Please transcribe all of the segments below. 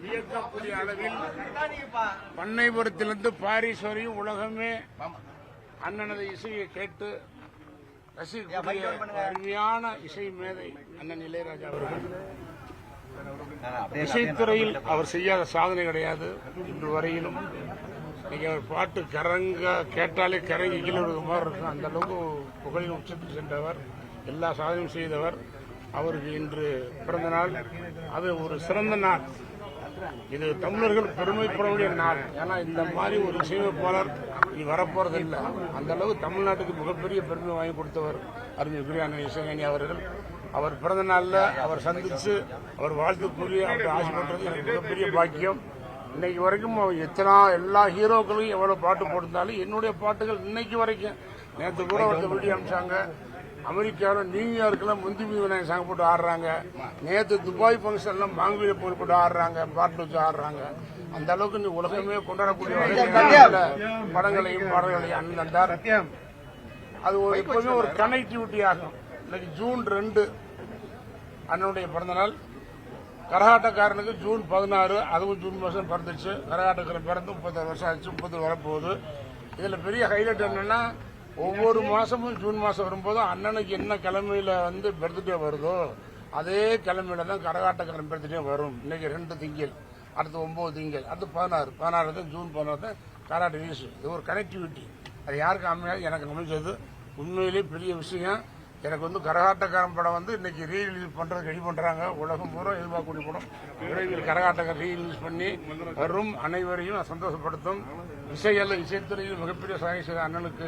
வியக்கக்கூடிய அளவில் பண்ணைபுரத்திலிருந்து பாரிஸ் வரையும் உலகமே அண்ணனது இசையை கேட்டு ரசிக்கக்கூடிய அருமையான இசை மேதை அண்ணன் இளையராஜா அவர்கள். இசைத்துறையில் அவர் செய்யாத சாதனை கிடையாது இன்று வரையிலும். இன்னைக்கு அவர் பாட்டு கேட்டாலே கரங்கி கீழே மாதிரி இருக்கும். அந்த அளவுக்கு புகழின் உச்சத்துக்கு சென்றவர், எல்லா சாதனையும் செய்தவர். அவருக்கு இன்று பிறந்த நாள். அது ஒரு சிறந்த நாள். இது தமிழர்கள் பெருமைப்படக்கூடிய நாள். ஏன்னா இந்த மாதிரி ஒரு இசையமைப்பாளர் நீ வரப்போறது இல்லை. அந்த அளவு தமிழ்நாட்டுக்கு மிகப்பெரிய பெருமை வாங்கி கொடுத்தவர் அறிஞர் பிரியாணி இசைஞானி அவர்கள். அவர் பிறந்த நாளில் அவர் சந்திச்சு அவர் வாழ்த்து கூறி அவர் ஆசைப்பட்டது எனக்கு மிகப்பெரிய பாக்கியம். இன்னைக்கு வரைக்கும் எல்லா ஹீரோக்களையும் எவ்வளவு பாட்டு போட்டிருந்தாலும் என்னுடைய பாட்டுகள் இன்னைக்கு வரைக்கும். நேற்று கூட ஒரு வீடியோ அனுப்பிச்சாங்க. அமெரிக்காவில் நியூயார்க்கில் முந்திமி விநாயகர் சாங் போட்டு ஆடுறாங்க. நேற்று துபாய் ஃபங்க்ஷன்லாம் மாங்குவில போட்டு ஆடுறாங்க, பாட்டு வச்சு ஆடுறாங்க. அந்த அளவுக்கு நீ உலகமே கொண்டாடக்கூடிய படங்களையும் பாடல்களையும் அண்ணன் தந்தார். அது எப்பவுமே ஒரு கனெக்டிவிட்டி ஆகும். இன்னைக்கு ஜூன் 2 அண்ணனுடைய பிறந்தநாள். கரகாட்டக்காரனுக்கு ஜூன் 16, அதுவும் ஜூன் மாதம் பிறந்துச்சு. கரகாட்டக்காரன் பிறந்து 36 வருஷம் ஆச்சு, 30 வரப்போகுது. இதில் பெரிய ஹைலைட் என்னன்னா, ஒவ்வொரு மாசமும் ஜூன் மாசம் வரும்போது அண்ணனுக்கு என்ன கிழமையில பர்த்டே வருதோ அதே கிழமையில தான் கரகாட்டக்காரன் பர்த்டே வரும். இன்னைக்கு 2 திங்கள், அடுத்து 9 திங்கள், அடுத்து 16 தான் ஜூன் 16 தான் கராட்டே ரிலீஸ். இது ஒரு கனெக்டிவிட்டி. அது யாருக்கு அமையாது, எனக்கு அமைச்சது உண்மையிலேயே பெரிய விஷயம். எனக்கு கரகாட்டக்காரன் படம் இன்னைக்கு ரீரிலீஸ் பண்றது ரெடி பண்றாங்க. உலகம் பூரா எதிர்பார்க்கக்கூடிய படம். விரைவில் கரகாட்டக்காரன் ரீரிலீஸ் பண்ணி வரும் அனைவரையும் சந்தோஷப்படுத்தும். இசைத்துறையில் மிகப்பெரிய சாதனை செய்த அண்ணனுக்கு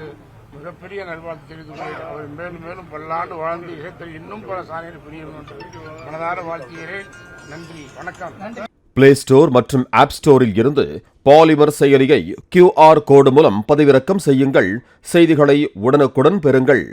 மிகப்பெரிய நல்வாழ்த்து தெரிவித்து அவர் மேலும் மேலும் பல்லாண்டு வாழ்ந்து இசைத்துறை இன்னும் பல சாதனைகள் புரியும் என்று மனதார வாழ்த்துகிறேன். நன்றி, வணக்கம். பிளே ஸ்டோர் மற்றும் ஆப் ஸ்டோரில் இருந்து பாலிமர் செயலியை QR கோடு மூலம் பதிவிறக்கம் செய்யுங்கள். செய்திகளை உடனுக்குடன் பெறுங்கள்.